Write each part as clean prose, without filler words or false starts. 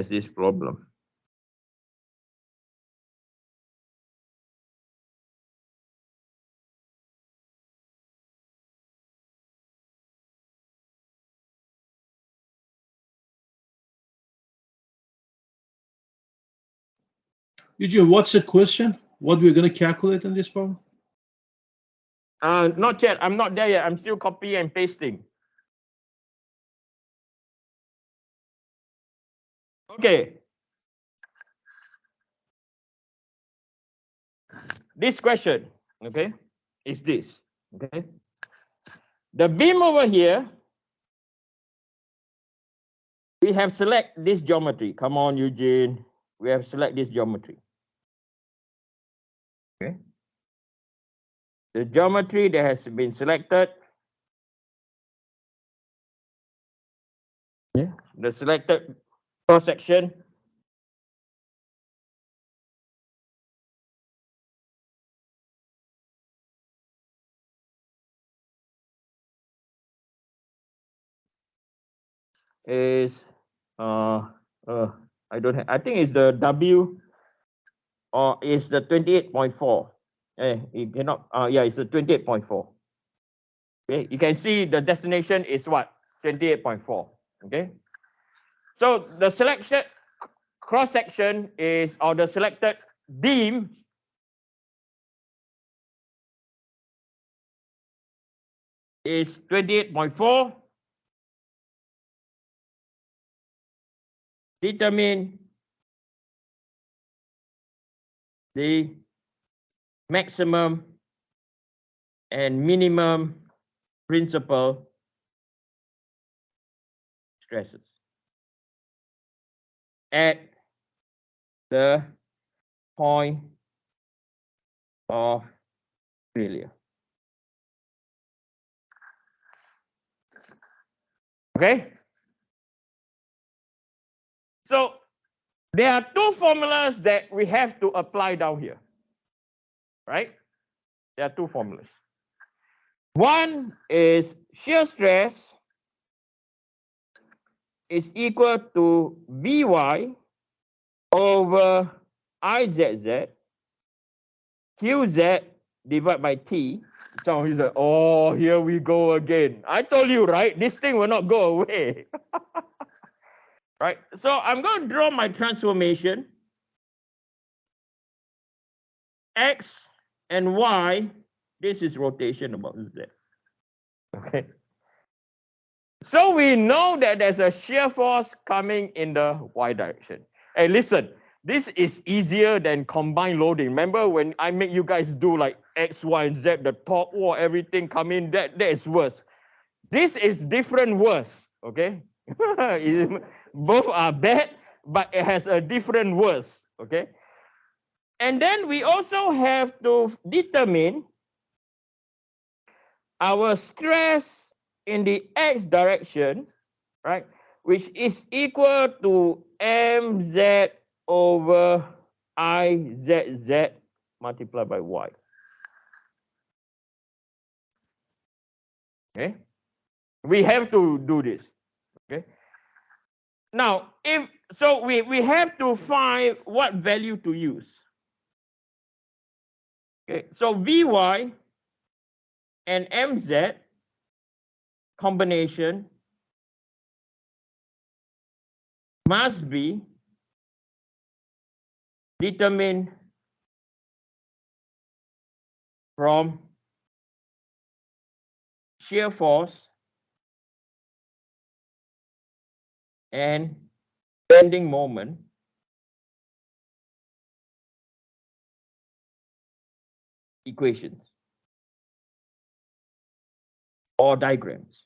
has this problem. Eugene, what's the question? What we're going to calculate in this problem? Not yet. I'm not there yet. I'm still copying and pasting. Okay. This question, okay, is this. Okay. The beam over here, we have select this geometry. Come on, Eugene. We have select this geometry. Okay. The geometry that has been selected. Yeah. The selected cross section. Is I don't have, I think it's the W, or is the 28.4. You cannot, yeah, it's the 28.4. Okay, you can see the destination is what? 28.4. Okay. So the selection cross section is, or the selected beam is 28.4. Determine the maximum and minimum principal stresses at the point of failure. Okay. So there are two formulas that we have to apply down here, right? There are two formulas. One is shear stress is equal to By over Izz Qz divided by T. So he's like, oh, here we go again. I told you, right? This thing will not go away. Right? So I'm going to draw my transformation. X and Y, this is rotation about Z. Okay. So we know that there's a shear force coming in the Y direction. Hey, listen, this is easier than combined loading. Remember when I make you guys do like X, Y, and Z, the top wall, everything come in, that is worse. This is different worse, okay? Both are bad, but it has a different worse, okay? And then we also have to determine our stress in the X direction, right? Which is equal to mz over Izz multiplied by Y. Okay? We have to do this. Okay? Now, if so, we have to find what value to use. Okay, so Vy and mz combination must be determined from shear force and bending moment equations or diagrams.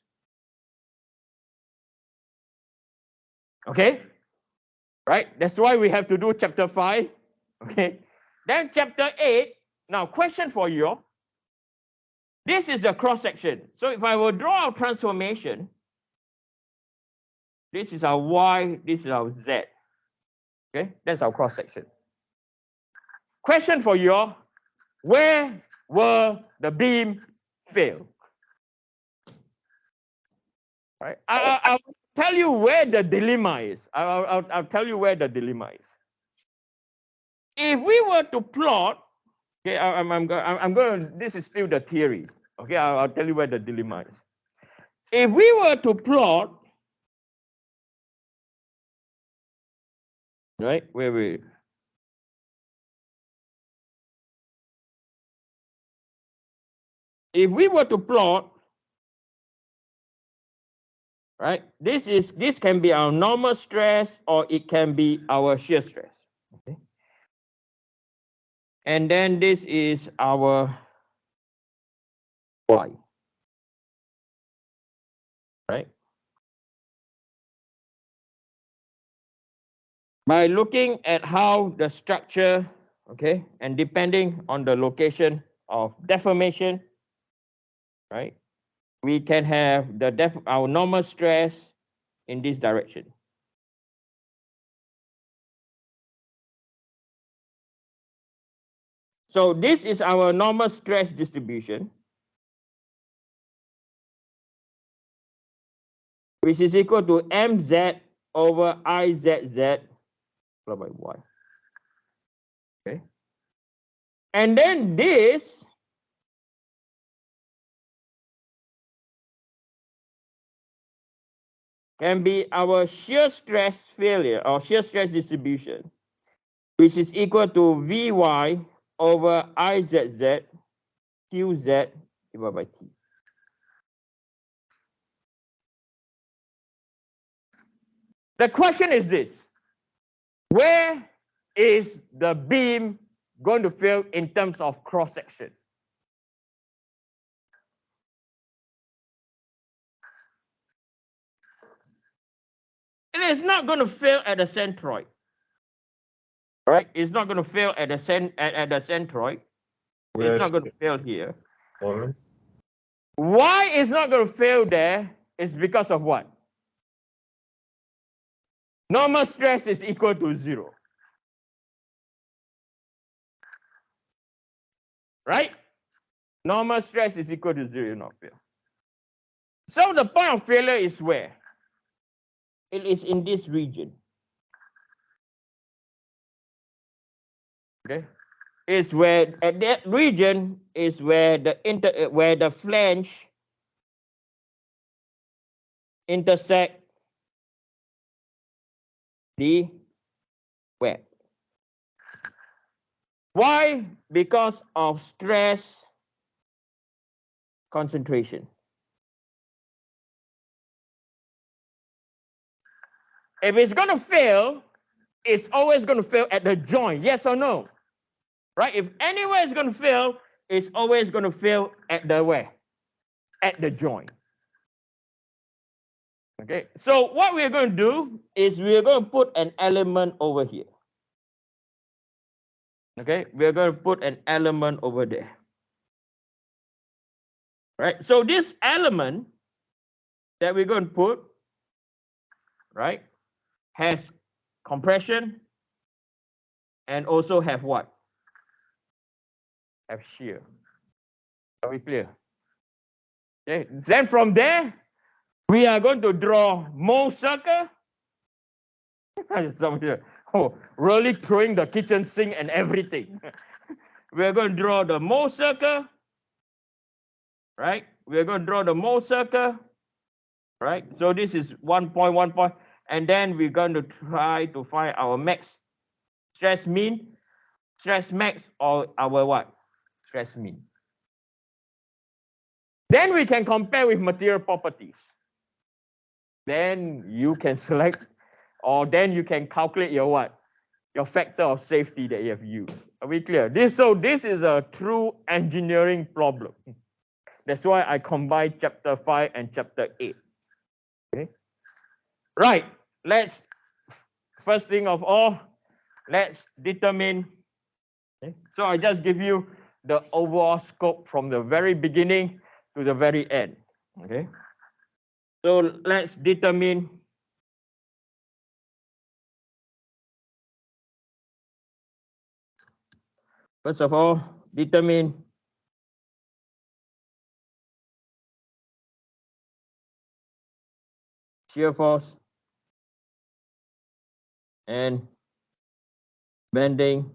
Okay? Right? That's why we have to do chapter 5. Okay? Then chapter 8. Now, question for you. This is the cross section. So if I will draw our transformation, this is our Y, this is our Z. Okay? That's our cross section. Question for you. Where will the beam fail? Right? I will tell you where the dilemma is. I'll tell you where the dilemma is. If we were to plot, okay, I'm going. This is still the theory. Okay, I'll tell you where the dilemma is. If we were to plot, right? Wait. If we were to plot, right? This can be our normal stress or it can be our shear stress. Okay. And then this is our Y. Right? By looking at how the structure, okay, and depending on the location of deformation, right? We can have our normal stress in this direction. So this is our normal stress distribution, which is equal to mz over izz plus by y. Okay. And then this can be our shear stress failure or shear stress distribution, which is equal to Vy over Izz Qz divided by T. The question is this: where is the beam going to fail in terms of cross section? It is not going to fail at the centroid. Right? It's not going to fail at the centroid. It's not going to fail here. Why it's not going to fail there is because of what? Normal stress is equal to 0. Right? Normal stress is equal to 0, not fail. So the point of failure is where? It is in this region. Okay? Is where at that region is where the flange intersect the web. Why? Because of stress concentration. If it's going to fail, it's always going to fail at the joint. Yes or no? Right? If anywhere is going to fail, it's always going to fail at the where? At the joint. Okay. So what we're going to do is we're going to put an element over here. Okay. We're going to put an element over there. Right. So this element that we're going to put, right, has compression and also have what? Have shear. Are we clear? Okay. Then from there, we are going to draw Mohr circle. Oh, really throwing the kitchen sink and everything. We're going to draw the Mohr circle, right? We're going to draw the Mohr circle, right? So this is 1 point, and then we're going to try to find our max stress mean, stress max, or our what? Stress mean. Then we can compare with material properties. Then you can select, or then you can calculate your what? Your factor of safety that you have used. Are we clear? This is a true engineering problem. That's why I combine chapter 5 and chapter 8. Okay. Right. Let's first thing of all, let's determine. Okay. So I just give you the overall scope from the very beginning to the very end. Okay. So let's determine first of all, determine shear force and bending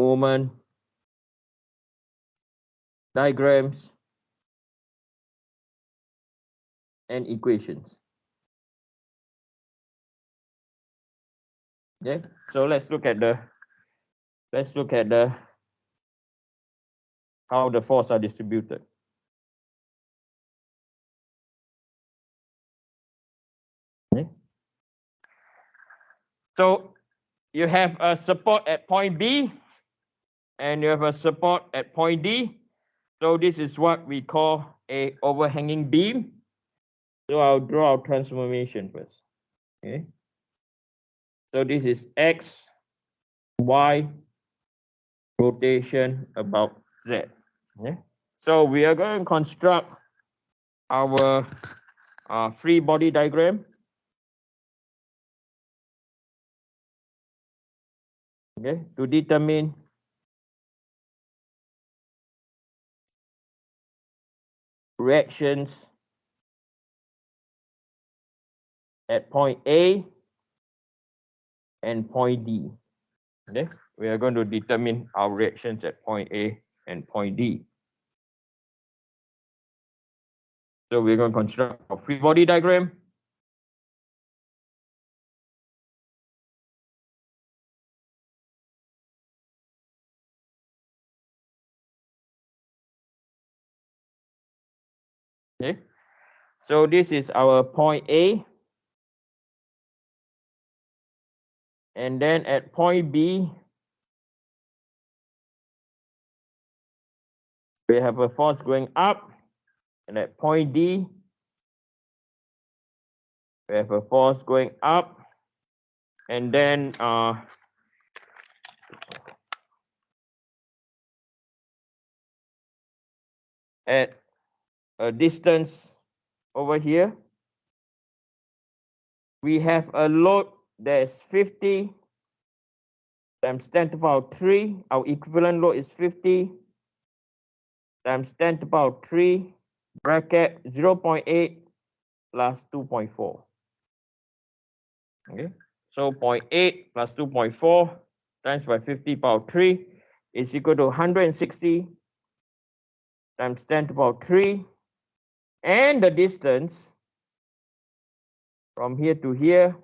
moment diagrams and equations. Okay, so let's look at the how the forces are distributed. Okay. So you have a support at point B and you have a support at point D. So this is what we call a overhanging beam. So I'll draw our transformation first. Okay. So this is X, Y, rotation about Z. Okay. So we are going to construct our free body diagram. Okay, to determine reactions at point A and point D. Okay, we are going to determine our reactions at point A and point D. So we're going to construct a free body diagram. Okay, so this is our point A. And then at point B, we have a force going up. And at point D, we have a force going up. And then at a distance over here, we have a load that's 50 times 10 to the power 3. Our equivalent load is 50 times 10 to the power 3 bracket 0.8 plus 2.4. Okay, so 0.8 plus 2.4 times by 50 power 3 is equal to 160 times 10 to the power 3. And the distance from here to here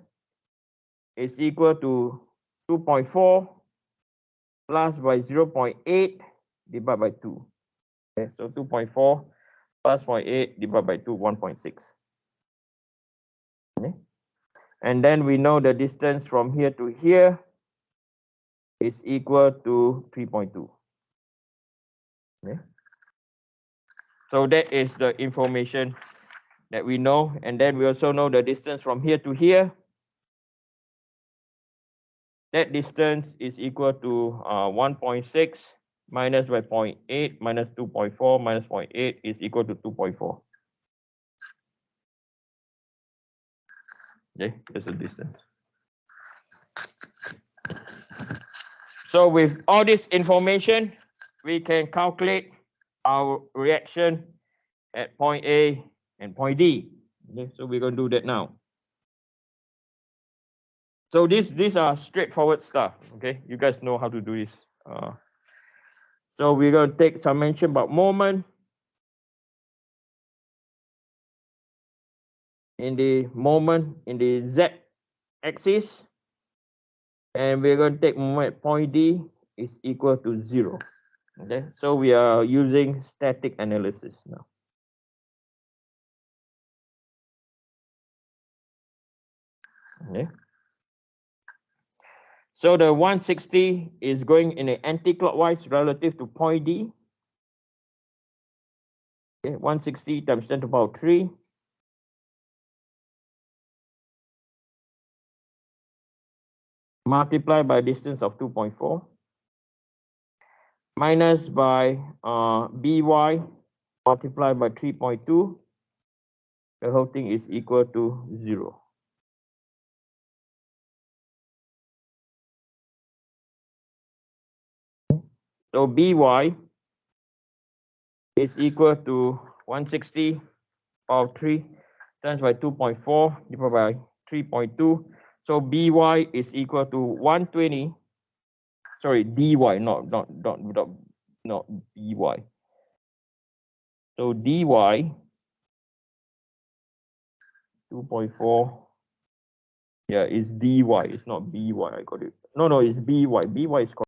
is equal to 2.4 plus by 0.8 divided by 2. Okay, so 2.4 plus 0.8 divided by 2, 1.6. Okay. And then we know the distance from here to here is equal to 3.2. Okay. So that is the information that we know. And then we also know the distance from here to here. That distance is equal to 1.6 minus by 0.8 minus 2.4 minus 0.8 is equal to 2.4. Okay, that's the distance. So with all this information, we can calculate our reaction at point A and point D. Okay, so we're going to do that now. So these are straightforward stuff. Okay, you guys know how to do this. So we're going to take summation about moment in the Z axis, and we're going to take moment at point D is equal to 0. Okay, so we are using static analysis now. Okay. So the 160 is going in an anti-clockwise relative to point D. Okay, 160 times 10 to the power 3 multiplied by a distance of 2.4 minus by by multiplied by 3.2. The whole thing is equal to 0. So by is equal to 160 power 3 times by 2.4 divided by 3.2. So By is equal to 120. Sorry, dy, not By. So dy 2.4. Yeah, it's dy. It's not by. I got it. No, it's by. By is